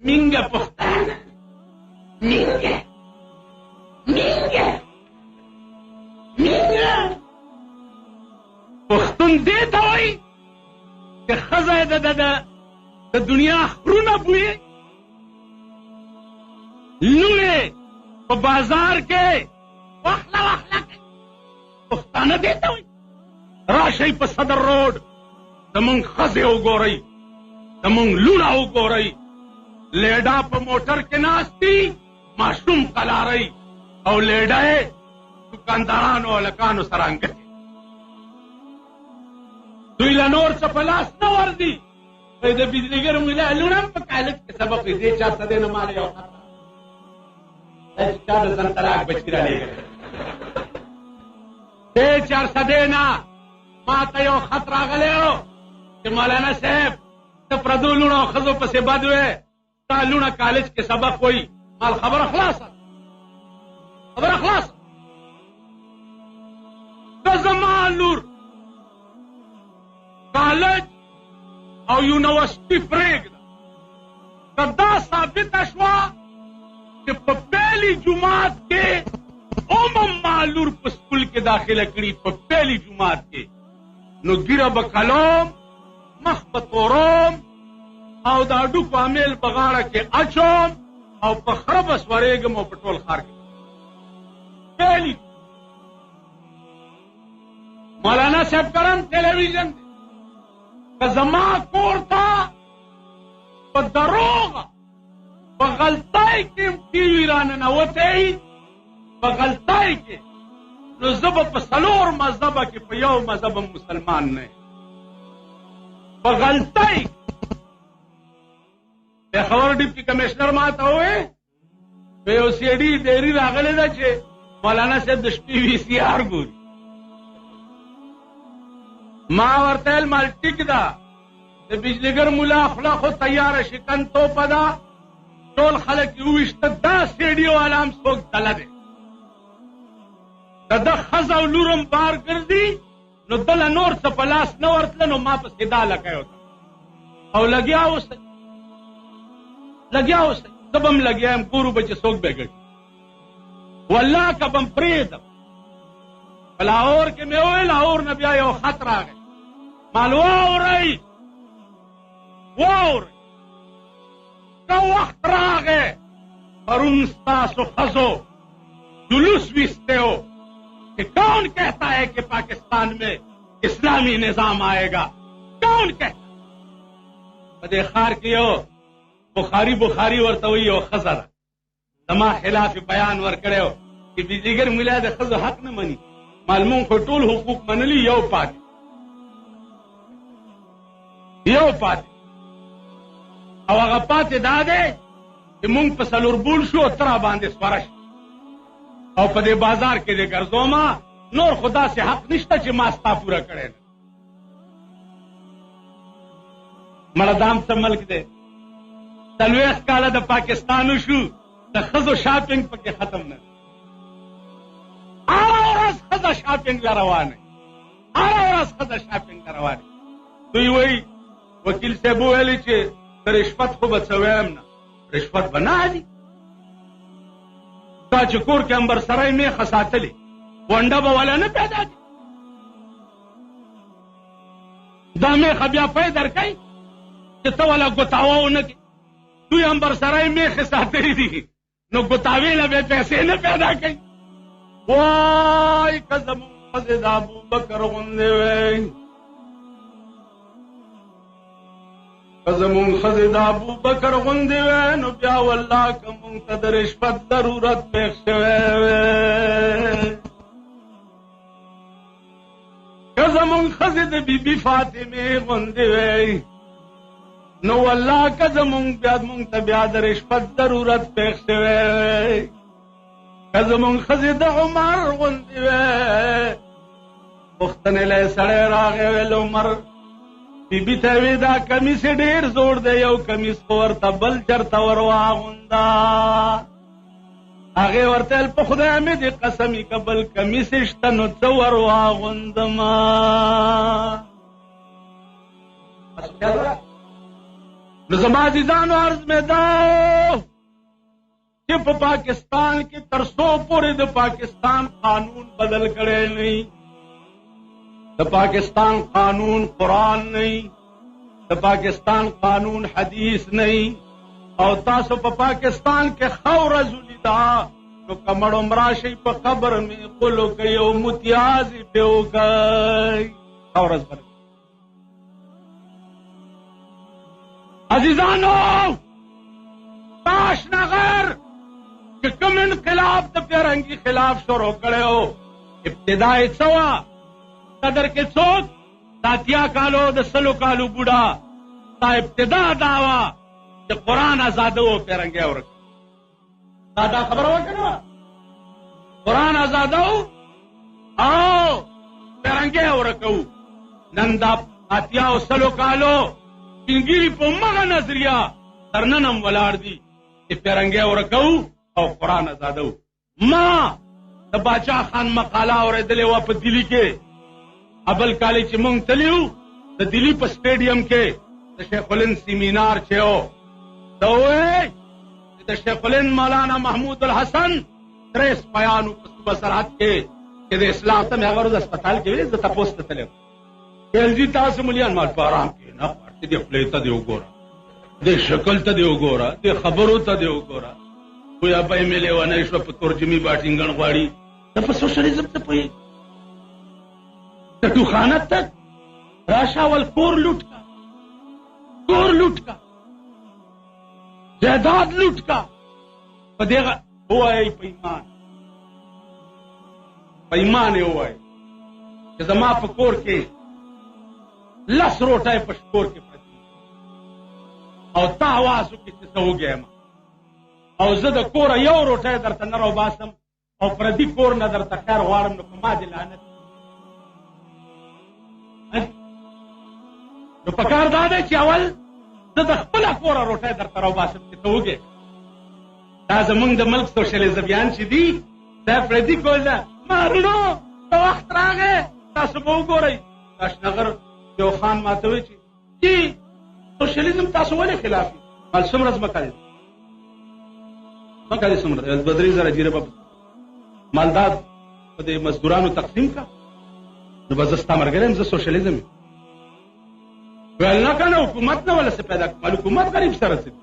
مینګه پښتانه مینګه پښتون دې ته وایي چې ښځه د دنیا خرونه بوي لوڼې په بازار کې واخله کوي پښتانه دې ته وایي راشئ په صدر روډ زمونږ ښځې وګورئ زمونږ لوڼه وګورئ لیډا په موټر کې ناستي ماشوم قلارئ او لیډا یې دکاندارانو او هلکانو سره انګتې دوی له نور څه په لاس نه ورځي وایي د بجلیګر ملا لوڼه هم په کالج کې سبق وي دې چا څه دی نه ماله یو خط دا چې چا د ځان طلاق بچي رالېږلی دې چارڅه دی نه ما ته یو خط راغلی و چې مولانا صاحب ته پردو لوڼو او ښځو پسې بد وې تا لوڼه کالج کې سبق وایي مال خبره خلاصه که زما لور کالج او یونیورسټي پرېږده که دا ثابته شوه چې په پیلي جومات کې ما لور په سکول کې داخله کړي په پیلي جومات کې نو ګیره به کلوم مخ به توروم او دا ډوکو امیل په غاړه کې اچوم او په خره به سورېږم او په ټول ښار کې پیلي مولانا صاحب کرم ټلویزیون دی که زما کور ته په دروغه په غلطۍ کې ټي وي راننوتی په غلطۍ کې نو زه به په څلور مذهبه کې په یو مذهب مسلمان نه یم په غلطۍ پېښور ډیپټي کمشنر ما ته ووې په یو سی ډي ډیري راغلی ده چې مولانا صاحب د شپې وي سی آر ګوري ما ورته ویل مال ټیک ده د بجلیګر ملا خوله خو تیاره شکن توپه ده ټول خلک یې وویشته دا سیډي والا هم څوک دله دی که ده ښځه او لور هم بار ګرځي نو دله نور څه په لاس نه ورتله نو ما پسې دا لګی وته او لګیا اوسئ زه به هم لګیا یم ګورو به چې څوک به ګټي والله که به م پرېږدم په لاهور کې مې وویل لاهور نه بیا یو خط راغی مال واورئ که وخت راغی پرون ستاسو ښځو جلوس ویستے ہو کہ کون کہتا ہے کہ پاکستان میں اسلامی نظام آئے گا کون کہتا پدې ښار کې یو بخاري ورته وایي یو ښځه ده زما خلاف بیان ورکړی و چې بجلیګر ملا د ښځو حق نه مني مال مونږ خو ټول حقوق منلي یو پاتې او هغه پاتې دا دی چې مونږ په څلوربول شو ته را باندې سپاره شي او په دې بازار کې دې ګرځومه نور خو داسې حق نشته چې ما ستا پوره کړی نه مړه دام څه ملک دی 40 کاله د پاکستان وشو د ښځو شاپنګ پکې ختم نه هره ورځ ښځه شاپنګ له روانه دوی وایي وکیل صاحب وویلې چې د رشوت خو به څه ویم نه رشوت به نه علي دا چې کور کې امبرسرۍ میخه ساتلې ونډه به ولا نه پیدا کړي دا میخه بیا پی درکوي چې ته ولا ګوتاوه ونه کړي دوی امبرسرۍ میخې ساتلې دي نو ګوتاوې له به پیسې نه پیدا کوي وای که زمونږ ښځې د ابوبکر غوندې وی نو بیا والله که مونږ ته د رشوت ضرورت پېښ شوی وی که زمونږ ښځې د بیبي فاطمې غوندې وی نو والله که مونږ ته بیا د رشوت ضرورت پېښ شوی وی که زمونږ ښځې د عمر غوندې وی پوښتنې له یې سړی راغی ویل عمر بیبي ته وی دا کمیس ډېر زوړ دی یو کمیس خو ورته بل چرته ور واغونده هغې ورته ویل په خدای مې دې قسمي که بل کمیس شته نو څه ور واغوندمه نو زما عزیزانو عرض میں داو کہ په پاکستان کې ترسو پورې د پاکستان قانون بدل کړي نه، د پاکستان قانون قرآن نه، د پاکستان قانون حدیث نه، او تاسو په پاکستان کې خاوره زولیدا نو کمړ عمره شي په قبر میں قلو کوي او متیازي په وکای خاوره زبر. عزیزانو تاش نغر کہ کم انقلاب د پیرنگی خلاف شروع کړي او ابتدائی سوا قدر کې څوک ساتیا کالو د سلو کالو بوډا تا ابتدا داوا چې قرآن آزادو پیرنگی ورک دا خبر وکړه قرآن آزادو او پیرنگی ورکو. نن دا اتیا او سلو کالو پنګيري په مغه نظریه ترننم ولاړ دي چې پیرنګي ورکو او قرآن آزادو. ما د باچا خان مقاله اورېدلې وه په دلی کې، ابل کالي چې مونږ تلیو د دلی په سټیډیم کې د شیخ الهند سیمینار چې و دا وایي د شیخ الهند مولانا محمود الحسن تریس بیانو په صوبه سرحد کې چې د اسلام ته مې هغه ورځ اسپتال کې ویل زه تپوس ته تللی ویل جي تاسو ملیان مال په ارام کې نه دې خپلې ته دې وګوره، دې شکل ته دې وګوره، دې خبرو ته دې وګوره. کویا به مې لیونی شوه په ترجمې باټینګن غواړي ته په سوشلیزم ته پوهېږي. ټټوخانه تک راشه اول کور لوټ کا، کور لوټ کا، جائیداد لوټ کا، په دې ووایئ په ایمان، په ایمان یې ووایئ چې زما په کور کې لس روټۍ په کور کې پرتې او تا आवाज وکړي چې څه وږی یم او زه د کوره یو روټۍ درته نه راوباسم او پردي کور نه درته خیر غواړم نو په ما دې لعنت. نو پکار دا دی چې اول زه د خپله کوره روټۍ درته راوباسم چې ته وږی. دا زمونږ د ملک سوشلیزمیان چې دي دا پردي کور ده مارونو د وخت راغی تاسو به وګورئ. داشنغر یو خان ماته وایي چې سوشلیزم تاسو ولې خلاف دي؟ مال څومره ځمکه دي؟ ځمکه دې څومره ده؟ 2-3 زره جیره به مالدار په دې مزدورانو تقسیم کا نو به زه ستا ملګری یم، زه سوشلیزم یم. ویل نه که نه حکومت نه ولا څه پیدا کړم، حکومت غریب سره څه دي؟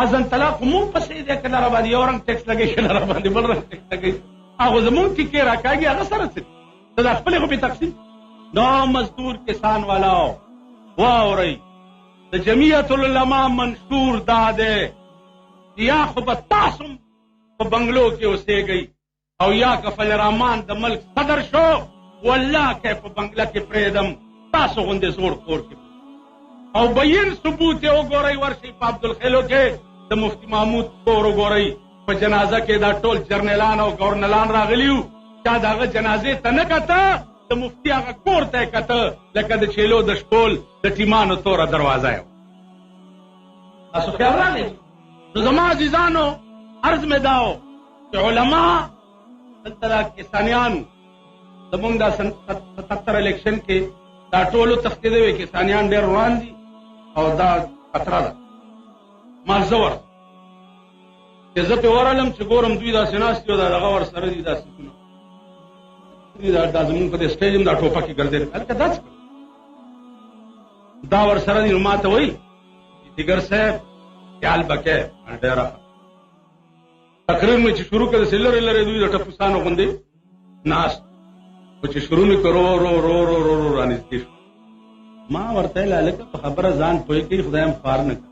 اذن طلاق مونږ پسې دی کله را باندې یو رنګ ټیکس لګوي کله را باندې بل رنګ ټیکس لګوي، هغه زمونږ ټیکې راکاږي هغه سره څه دي؟ ته دا خپلې خو بې تقسیم. نو مزدور کسان والاو واورئ د جمعیت العلماء منشور دا دی یا خو به تاسو په بنگلو کې اوسېږئ او یا کفل رحمان د ملک صدر شو والله که په بنگله کې پرېږدم تاسو غوندې زوړ کور کې او بین ثبوت یې وګورئ. ورشئ په عبدالخیلو کې د مفتی محمود کور وګورئ، په جنازه کې دا ټول جرنیلان او ګورنلان راغلي وو، چا د هغه جنازې ته نه کته، د مفتی هغه کور ته یې کته لکه د چیلو د شکول د ټیمانو توره دروازه یو. تاسو خیال راغلی؟ نو زما عزیزانو عرض مې دا و چې علما دلته دا کسانیانو زمونږ دا 77 الیکشن کې دا ټولو تښتېدی وی کسانیان ډېر روان دي او دا خطره ده. مال زه ورته چې زه پې ورغلم چې ګورم دوی داسې ناست دي او دا دغه ورسره دي دا سیټونه دا زمونږ په دې سټیډیم دا ټوپکې ګرځېدل هلکه دا څه دا ورسره دي. نو ما ته وایي دیګر صاحب خیال به کوې ډېره تقریر مې چې شروع کړه داسې لرې لرې دوی د ټپوسانو غوندې ناست و چې شروع مې کړو رو رو رو رو رو رانږدې شو. ما ورته ویل هلکه په خبره ځان پوه کوي خدای هم خوار نه کړي.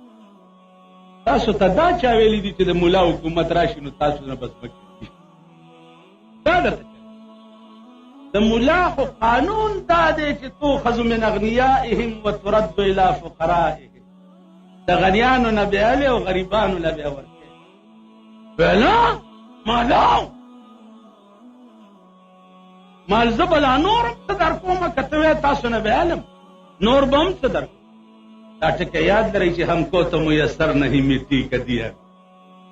تاسو ته دا چا ویلي دي چې د ملا حکومت راشي نو تاسو نه بس مکې دا درته د ملا خو قانون دا دی چې تؤخذ من اغنیائهم وترد الى فقرائهم، د غنیانو نه بیالې او غریبانو نه بیا ورکوي. ویلا مالا مال زه بلا نورم څه در کومه که ته وایې تاسو نه بیالم نور به هم څه در کوم. دا ټکه یاد لرئ چې همکو تو میسر نہیں مٹی کا دیا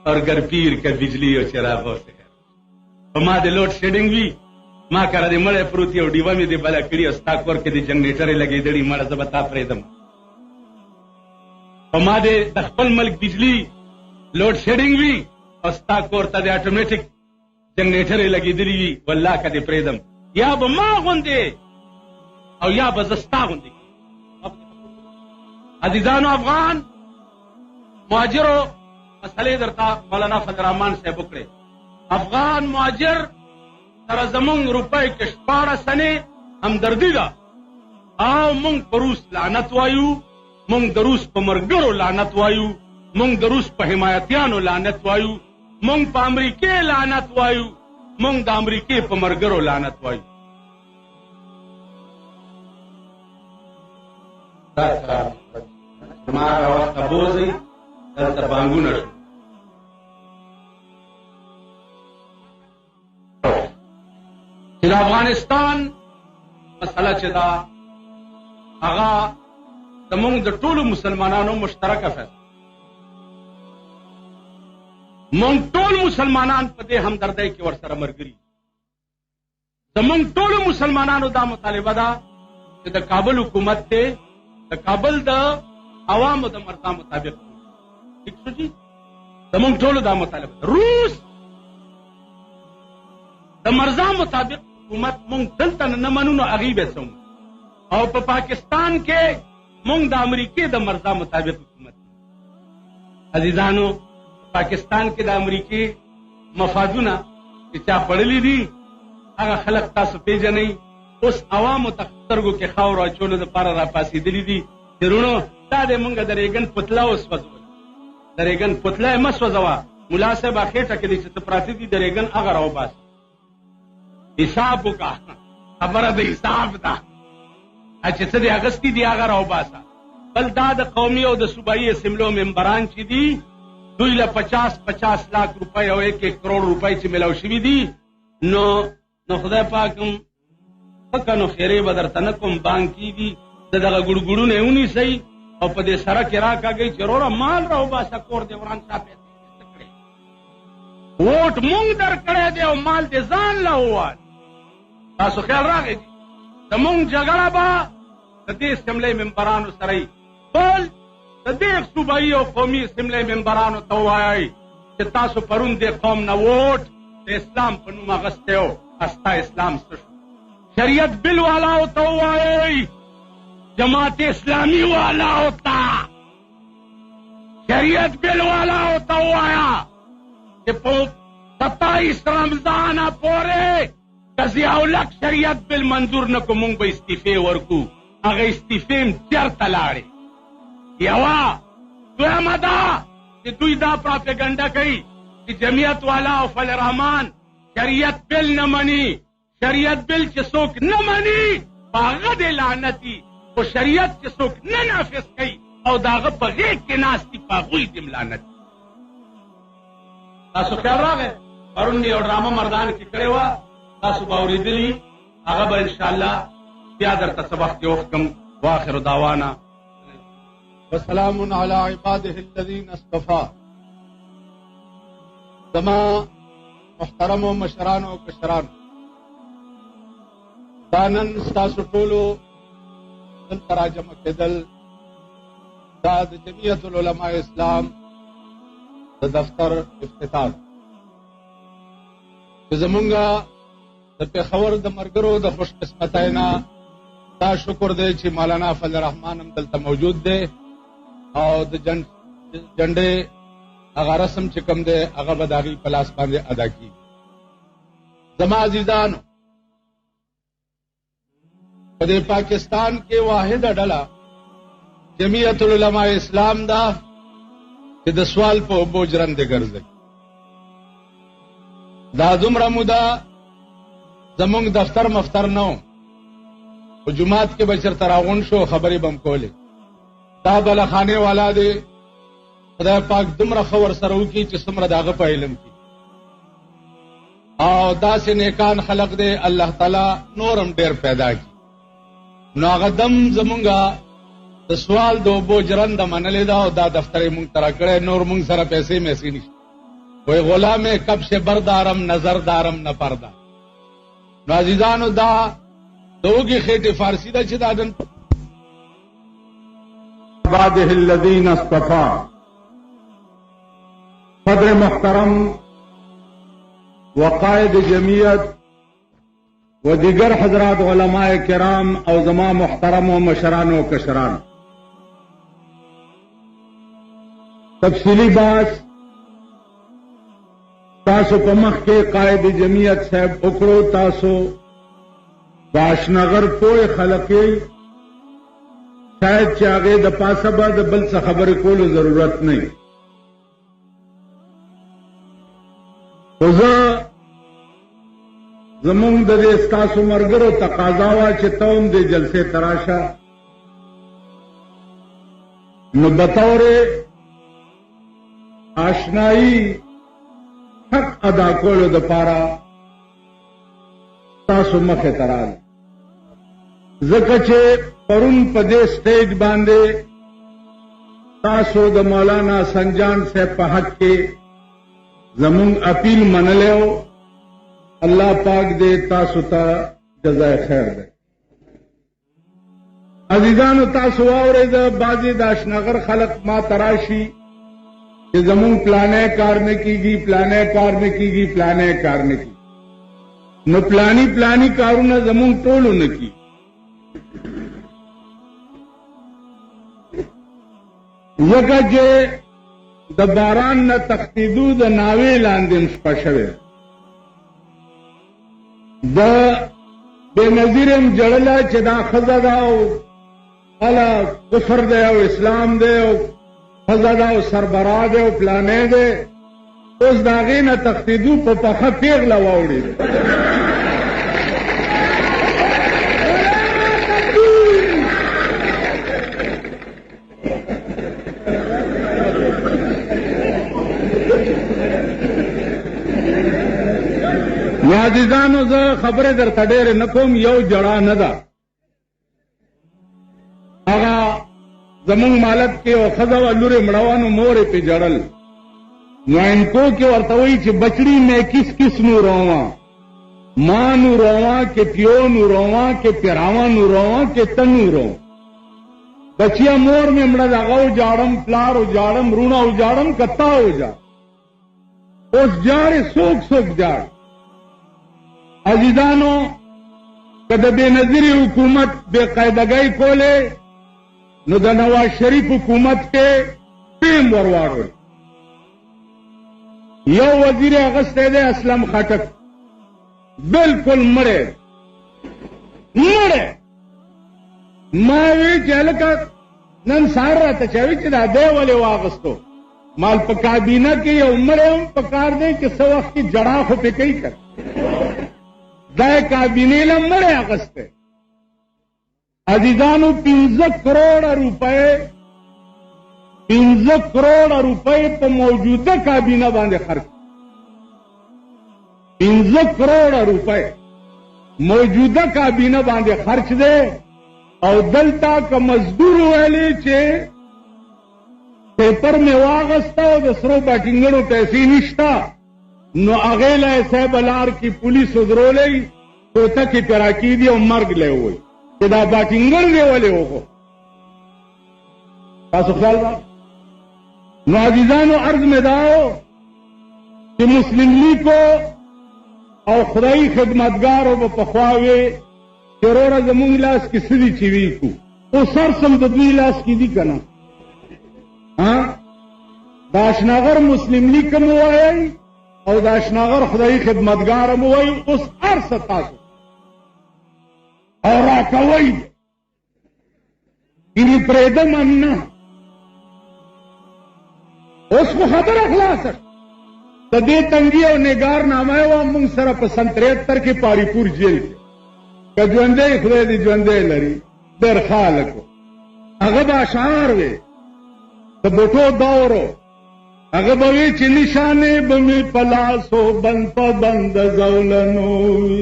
اور گر پیر کا بجلی او چراغوں سے. په ما د لوډ شیډینګ وي ما کره دې مړی پروت یو ډیوه مې دې بله کړي او ستا کور کې د جنریټرې لګېدلي مړه زه به تا پرېږدم. په ما دې د خپل ملک بجلی لوډ شیډینګ وي او ستا کور ته د اټومیټک جنریټرې لګېدلي وي والله که دې پرېږدم یا به ما غوندې او یا به زه ستا غوندې عزیزانو افغان مهاجرو مسئلې درته مولانا فضل الرحمن صاحب وکړې افغان مهاجر سره زمونږ روپۍ کې 14 سنې همدردي ده او مونږ په روس لعنت وایو مونږ د روس په مرګرو لعنت وایو مونږ د روس په حمایتیانو لعنت وایو مونږ په امریکې لعنت وایو مونږ د امریکې په مرګرو لعنت وایو زما هغه وخته بوځئ دلته بانګونه شو چې د افغانستان مسله چې ده هغه زمونږ د ټولو مسلمانانو مشترکه فیصله مونږ ټول مسلمانان په دې همدردۍ کې ورسره ملګري زمونږ ټولو مسلمانانو دا مطالبه ده چې د کابل حکومت دی د کابل د عوامو د مرضا مطابق ٹھیک شو جی زمونږ ټولو دا مطالبه روس د مرضا مطابق حکومت مونږ دلته نه منو نو هغوی به څه او په پاکستان کې مونږ د امریکې د مرضا مطابق حکومت عزیزانو پاکستان کې د امریکې مفادونه چې چا پړلي دي هغه خلک تاسو پیژنئ اوس عوامو ته سترګو کې خاورو اچولو دپاره راپاڅېدلي دي چې وروڼو دا دی مونږ د ریګن پتله وسوځوله د ریګن پتله یې مه سوځوه ملا صاحب خېټه کې دي چې څه پراته دي د ریګن هغه راوباسه حساب وکړه خبره د حساب ده چې څه دې اغستي دي هغه راوباسه بل دا د قومي او د صوبایي اسمبلو ممبران چې دي دوی له 50 لاک روپۍ او 1 کروڑ روپۍ چې ملاو شوي دي نو خدای پاک فکر نو خیرې به درته نه کوم بانک کېږي د دغه ګړګړونه یې ونیسئ او په دې سړک یې راکاږئ چې وروره مال راوباسه کور دې وران شاه پیسې څه کړې ووټ مونږ درکړی دی او مال دې ځان له ووایه تاسو خیال راغی زمونږ جګړه به د دې اسمبلۍ ممبرانو سره وي بل د دې صوبایي او قومي اسمبلۍ ممبرانو ته ووایئ چې تاسو پرون دې قوم نه ووټ د اسلام په نوم اغستی و ستا اسلام څه شو شریعت بل والاو ته ووایئ جماعت اسلامی والاو ته شریعت بل والاو ته ووایه چې په 27 رمضانه پورې که ضیاءالحق شریعت بل منظور نه کو مونږ به استعفې ورکو هغه استعفې م چېرته لاړې یوه دویمه ده چې دوی دا پراپیګنډه کوي چې جمعیت والا او فضل الرحمن شریعت بل نه مني شریعت بل چې څوک نه مني په هغه دې لعنتي خو شریعت چې څوک نه نافظ کوي او د هغه په غېږ کې ناست دي په هغوی دې لعنتي تاسو خیال راغی پرون یو ډرامه مردان کې کړې وه تاسو به اورېدلي هغه به انشاءالله بیا درته څه وخت کې وښکم واخر دعوانا وسلام علی عباده الذین اصطفى زما محترمو مشرانو او کشرانو دا نن ستاسو ټولو دلته راجمع کېدل دا د جمعیت العلماء اسلام د دفتر افتتاح چې زمونږ د پېښور د ملګرو د خوش قسمتۍ نه دا شکر دی چې مولانا فضل الرحمن هم دلته موجود دی او د جنډې هغه رسم چې کوم دی هغه به د هغوی په لاس باندې ادا کېږي زما عزیزانو په دې پاکستان کې واحده ډله جمعیت العلماء اسلام ده چې د سوال په اوبو ژرندې ګرځوي دا دومره موده زمونږ دفتر مفتر نه و په جومات کې به چېرته راغونډ شو خبرې به م کولې دا بلخانې والا دی خدای پاک دومره ښه ورسره وکړي چې څومره د هغه په علم کې او داسې نیکان خلق دی الله تعالی نور هم ډېر پیدا کړي نو هغه دم زمونږه د سوال د اوبو ژرنده منلې ده او دا دفتر یې مونږ ته راکړی نور مونږ سره پیسې میسې نشته وی غلام کب سے بردارم نظر دارم نه پرده نو عزیزانو دا د اوږې خېټې فارسي ده چې دا نن इबादिही अल्लज़ीना इस्तफ़ा। सदर मुहतरम व क़ाइद जमीयत व दीगर हजरात उलमाए किराम और ज़मा मुहतरम व मशरान व कशरान, तफसीली बात तासो पे मख के क़ाइद जमीयत साहब उकड़ो तासो बाशनगर पोए खलके शायद चागे द पासबा द बल से खबर को जरूरत नहीं। तो जमुंग दे स्तासु मरगरो तकाजावा चितौम दे जलसे तराशा न बतौरे आशनाई हक अदा कोलो द पारा तासु मखे तराल जकचे परुन पदे स्टेज बांधे तासो द मौलाना संजान से पहक के जमुंग अपील मनलेओ। अल्लाह पाक दे तासुता जज़ाए खैर दे। अजीजान तासु आवरे द बाजी दाशनगर खलक मा तराशी कि जमुंग प्लाने कार में कीगी, प्लाने कार में कीगी, प्लाने कार में की न प्लानी कारू न जमुंग टोलू न की। यका जे द बारान न तख्तीदू द नावे लांदिम स्पशवे द बेनजीरम जड़ला चदा खजादाओ अला कुफर दे इस्लाम दे खजादाओ सरबरा दे प्लाने दे उस दागे न तख्तीदू पे पखा पेग लवाउड़ी यादिजानो ज खबरे दर तडेर नकोम यौ जड़ा नदा आगा जमुंग मालक के और खजा अल्लुरे मड़वानो मोरे पे जड़ल नुको के वर्तवई च बचड़ी में किस किस नु रोवा मां नु रोवा के प्यो नु रोवा के पिरावा नु रोवा के तनु रो बचिया मोर में मड़ा लगाओ जाड़म प्लार उजाड़म रूणा उजाड़म कत्ता उजा उस जाड़े सोख जाड़। अजीजानो कद बेनजीरी हुकूमत बेकायदगी कोले न द नवाज शरीफ हुकूमत के प्रेम वरवाड़ो यो वजीर अगस्ते दे असलम खटक बिल्कुल मरे मावी चल का नन सार रहा चवी चिदा दे वाले वागस्तो माल पका बीना के ये उम्र हम पकार दे कि सौ वक्त की जड़ा हो पे कई कर दय काबीने लंबरे अगस्ते अजीजानु 50 करोड़ रुपए तो मौजूदा काबीना बांधे खर्च 50 करोड़ रुपए मौजूदा काबीना बांधे खर्च दे और दलता का मजदूर वाले चे पेपर में वागस्ता और दसरो बैटिंगड़ों पैसी निष्ठा नो अगेला ऐसे बलार की पुलिस उधरोले तो तक की तैराकी दी और मर्ग ले हुए किदा बाटिंगर दे वाले हो ख्याल बात नाजिजान अर्ज में दाओ कि मुस्लिम लीग को और खुदाई खिदमतगार और पखवावे चरोरा जमुंग इलास की सीधी चिवी को वो सर समदनी इलास की दी करना हाँ दाशनगर मुस्लिम लीग का मुआया और दाशनगर खुदाई खिदमतगार मुआई उस अरसता से और राकवई इन प्रेदम अन्ना उसको खबर अखला सक तदे तंगी और निगार नामाए वा मुंग सर पर 73 के पारीपुर जेल के ज्वंदे खुदे दी ज्वंदे लरी दर खाल को अगब आशार वे तो बोटो दौरो अगब वे ची निशाने बमी पलासो बंद प बंद जौलनोई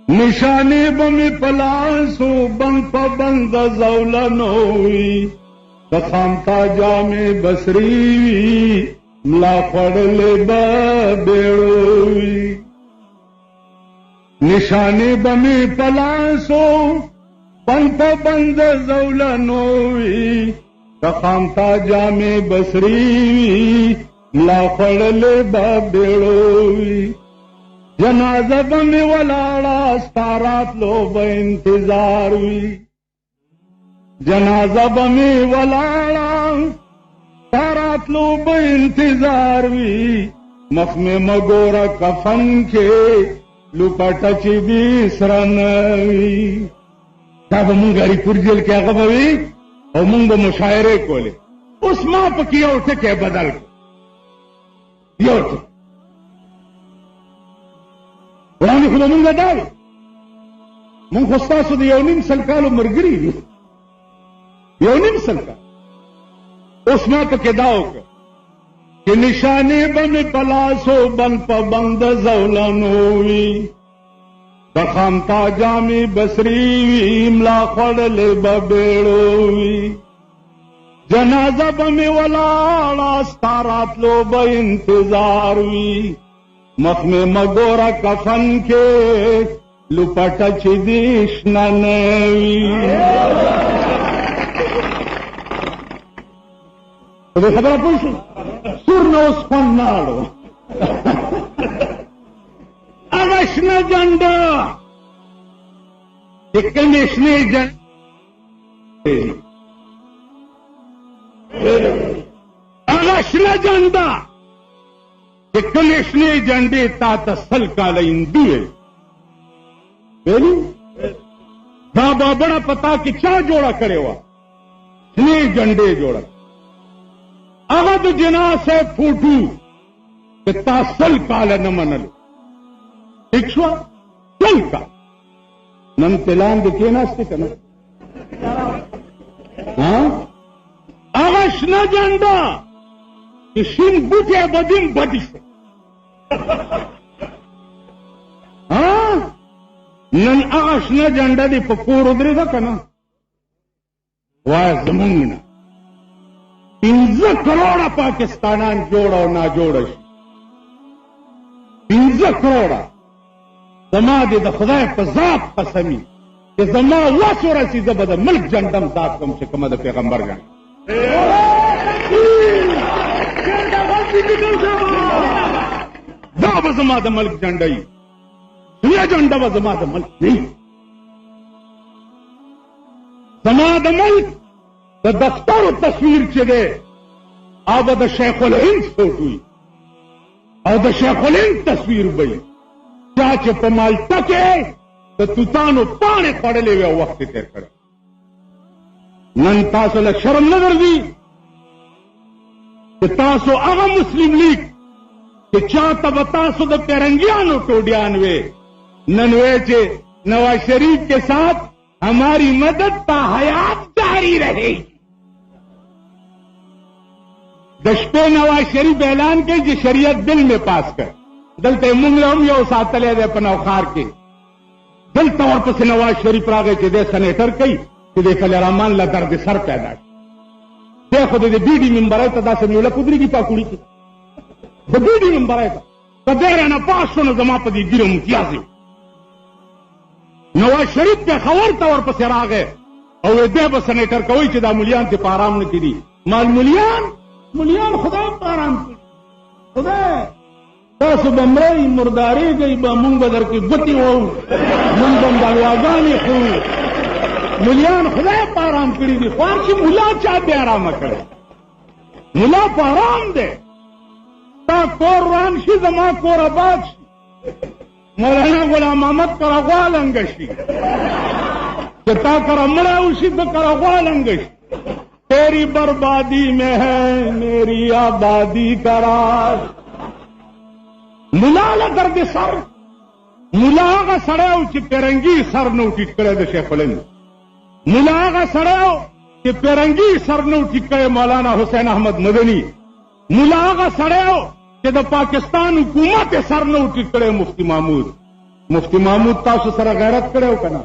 निशाने बमी पलासो बंद प बंद जौलनोई खामता जामे बसरी ला पड़ले बेड़ोई निशाने बमे पलासो بند په بند زولنوي کخامتا جامې بسری وي ملا خړلې با بیړوي جنازه به مې ولاړه ستا راتلو به انتظار وي جنازه به مې ولاړه ستا راتلو به انتظار وي مخ مې مګوره کفن کې لوپټه چې دي سره نه وي دا به مونږ اړیپور جیل کې هغه به وي او مونږ به مشاعرې کولې اوس ما پکې یو ټکی بدل کړ یو ټکی وړاندې خو به مونږ دا وي مونږ خو ستاسو د 1.5 سل کالو ملګري دي 1.5 سل کال اوس ما پکې دا وکړه چې نشانې به مې په لاسو بند په بند زولنو وي د خامتا جامې بسري وي ملا خوړلې به بیړو وي جنازه به مې ولاړه ستا راتلو به انتظار وي مخ مې مګوره کفن کې لوپټه چې دي شنه نه وي په دې خبره پوه شو سور نه اوس خوند نه اړو هغه شنه جنډه چې کومې شنې جنډې هغه شنه جنډه چې کومې شنې جنډې تا ته 100 کاله هندي ویلي دا بابړه پتا کې چا جوړه کړې وه شنې جنډې جوړه هغه د جناح صاحب فوټو چې تا 100 کاله نه منلو ٹھیک شو 100 کال نن تلان د کېناستې که نه هغه شنه جنډه چې شین بوټی بدیم بدي شو نن هغه شنه جنډه دې په کور ودرېده که نه وایه زمونږ نه 15 کروڑه پاکستانان جوړ او ناجوړه شي 15 کروڑه زما دې د خدای په ذات قسمي چې زما وس ورسي زه به د ملک جنډم ذات کوم چې کومه د پیغمبر جنډ دا به زما د ملک جنډه وي سویه جنډه به زما د ملک نه زما د ملک د دفترو تصویر چې دی او به د شیخ الهند فوټو وي او د شیخ الهند تصویر به وي چا چې په مالټه کې د توتانو پاڼې خوړلې وي او وخت یې تېر کړی نن تاسو له شرم نه ګرځي چې تاسو هغه مسلم لیگ چې چاته به تاسو د پیرنګیانو ټوډیان وې نن وې چې نواز شریف کے ساتھ ہماری مدد تا حیات جاری رہے گی د شپې نواز شریف اعلان کوي چې شریعت بل میں پاس کړ دلته موږ هم یو ساتلی دی په نوخار کې دلته ورپسې نواز شریف راغی چې دی سنیټر کوي چې د خلیل رحمان له درد سر پیدا شي دی خو د بیډي ممبرۍ ته داسې میوله کودرېږي پاکوړي کې د بیډي ممبرۍ ته که دی رانه پاس شو نو زما په دې ګیره امتیاز وي نواز شریف پېښور ته ورپسې راغی او دی به سنیټر کوي چې دا ملیان چې په آرام نه کړي مال ملیان خدای په آرام کړي خدای تاسو به مرئ مردارېږئ به مونږ به در کې ګوتې وو مونږ به دعواګانې خورو ملیان خدای په آرام کړي دي خو هر چې ملا چا بې آرامه کړی ملا په آرام دی تا کور روان شي زما کور آباد شي مولانا غلام محمد کره غوا لنګه شي کہ تا کرا مڑا اسی تو کرا غوا لنگش تیری بربادی میں ہے میری آبادی قرار ملا لگر دے سر ملا آغا سڑاو چی پیرنگی سر نو ٹیٹ کرے دے شیخ الہند ملا آغا سڑاو چی پیرنگی سر نو ٹیٹ کرے مولانا حسین احمد مدنی ملا آغا سڑاو چی دا پاکستان حکومت سر نو ٹیٹ کرے مفتی محمود تاسو سر غیرت کرے ہو کنا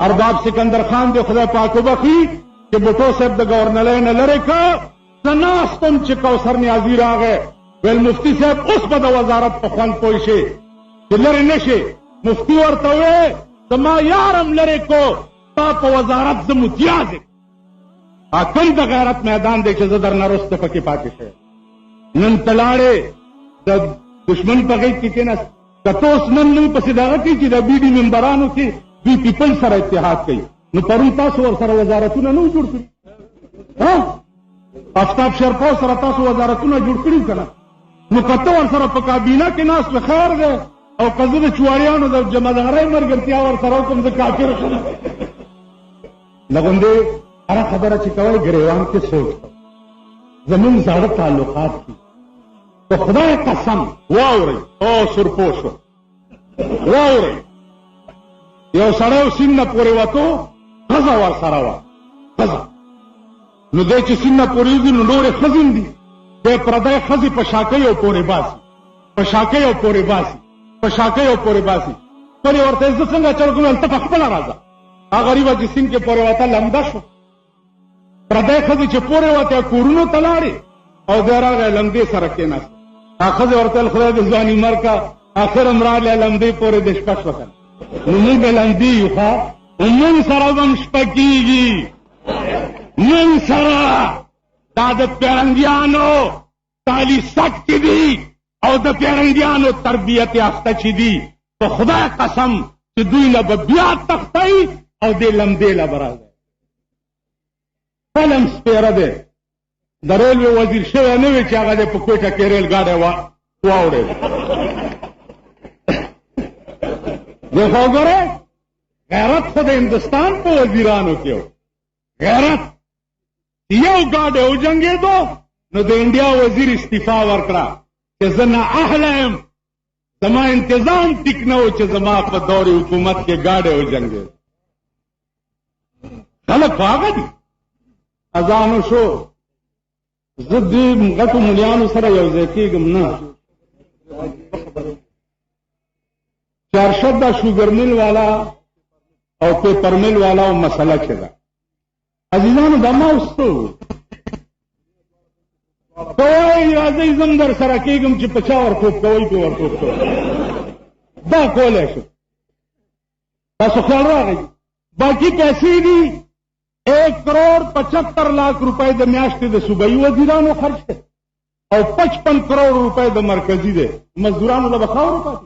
ارباب سکندر خان دے خدا پاکو بخی کہ بٹو صاحب دا گورنر نے لڑے کا سناستم چی کوثر نیازی را گئے ویل مفتی صاحب اس پا دا وزارت پا خوان پوشے کہ لڑے نشے مفتی ورطوے تما یارم لڑے کو ستا په وزارت زه متیاز یم. کوم د غیرت میدان دی چې زه درنه رسته پکې پاتې شوی. نن ته لاړې د دشمن په غېږ کې کېناست. که ته اوس نن نوم پسې دغه کوي چې د بي ډي ممبرانو کې دوی پیپل سره اتحاد کوي، نو پرون تاسو ورسره وزارتونه نه جوړ کړي؟ آفتاب شرپاو سره تاسو وزارتونه جوړ کړي که نه؟ نو که ته ورسره په کابینه کې ناست نو خیر دی، او که زه د چواريانو د جمعدارۍ ملګرتیا ورسره وکړم زه کافر شم. نه غوندې هره خبره چې کوئ ګریوان کې سوچ کوئ. زمونږ زاړه تعلقات دي، په خدای قسم واورئ او سرپوشو واورئ. یو سړی سیند نه پورې وتو، ښځه ورسره وه، ښځه. نو دی چې سیند نه پورې وځي نو نورې ښځې هم دي، دی پردی ښځې په شاکیو پورې باسي، په شاکیو پورې باسي، په شاکیو پورې باسي. پورې ورته زه څنګه چل کوم؟ هلته په خپله راځه. هغه غریبه چې سیند کې پورې وته لمده شو. پردی ښځې چې پورې وته کورونو ته لاړې او دی راغی لمدې سره کېناست. هغه ښځې ورته ویل خدای دې ځواني مر کا، اخر هم راغلی لمدې پورې دې شپه شوه که نه. نو موږ به لمدې یو ښه، موږ سره به هم شپه کېږي. موږ سره دا د پیرنګیانو تالیسک چې دي او د پیرنګیانو تربیت یافته چې دي، په خدای قسم چې دوی له به بیا تختئ او دې لمدې له به راځئ. فلم سپېره دی، د ریلوې وزیر شوی نه وي چې هغه دی په کوټه کې ریل ګاډی واوړی. دی خو وګورئ غیرت خو د هندوستان په وزیرانو کې و. غیرت یو ګاډی وجنګېدو نو د انډیا وزیر استعفا ورکړه چې زه نه اهله یم، زما انتظام ټیک نه و چې زما په دور حکومت کې ګاډی وجنګېد. خلک خو هغه دي. اذانو شو، زه دې غټو ملیانو سره یو ځای کېږم نه. چارشد دا شوګر میل والا او پیپر میل والا او مسله چې ده عزیزانو دا ما وستو کوئ راځئ زم در سره کېږم چې په چا ورکوب کوئ پې ورکوب کوئ. دا کولی شو. تاسو خیال راغی باقي پیسې دي 1,75,00,000 روپۍ د میاشتې د صوبایي وزیرانو خرج دی او 55 کروڑ روپۍ د مرکزي دی. مزدورانو له به خاورو پاتې.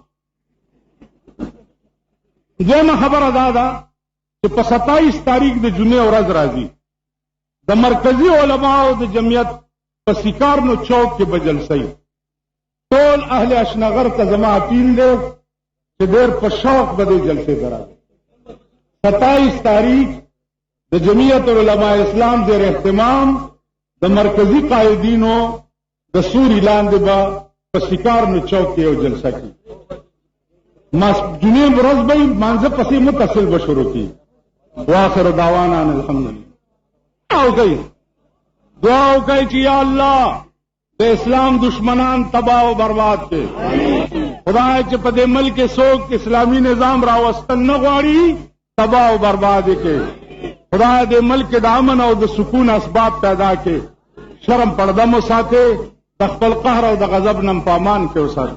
دویمه خبره دا ده چې په 27 تاریخ د جمعې ورځ راځي د مرکزي علماو د جمعیت په سیکارنو چوک کې به جلسه. ټول اهل اشنغر ته زما اپیل دی چې ډېر په شوق به دې جلسې ته راځي. 27 تاریخ د جمعیت علماء اسلام زیر اهتمام د مرکزی قائدینو د سوري لاندې به په سیکارنو چوک کې یو جلسه کی. جمعې ورځ به مانځه پسې متصل به شروع کی. واخر دعوانا الحمدلله. دعا وکړئ چې یا الله د اسلام دشمنان تباہ و برباد کړي. خدای چې په دې ملک کې څوک اسلامي نظام راوستل نه غواړي تباہ و برباد کړي. خدای دې ملک د امن او د سکون اسباب پیدا کړي. شرم پرده مو ساتي، د خپل قهر او د غضب نه په امان کې وساتي.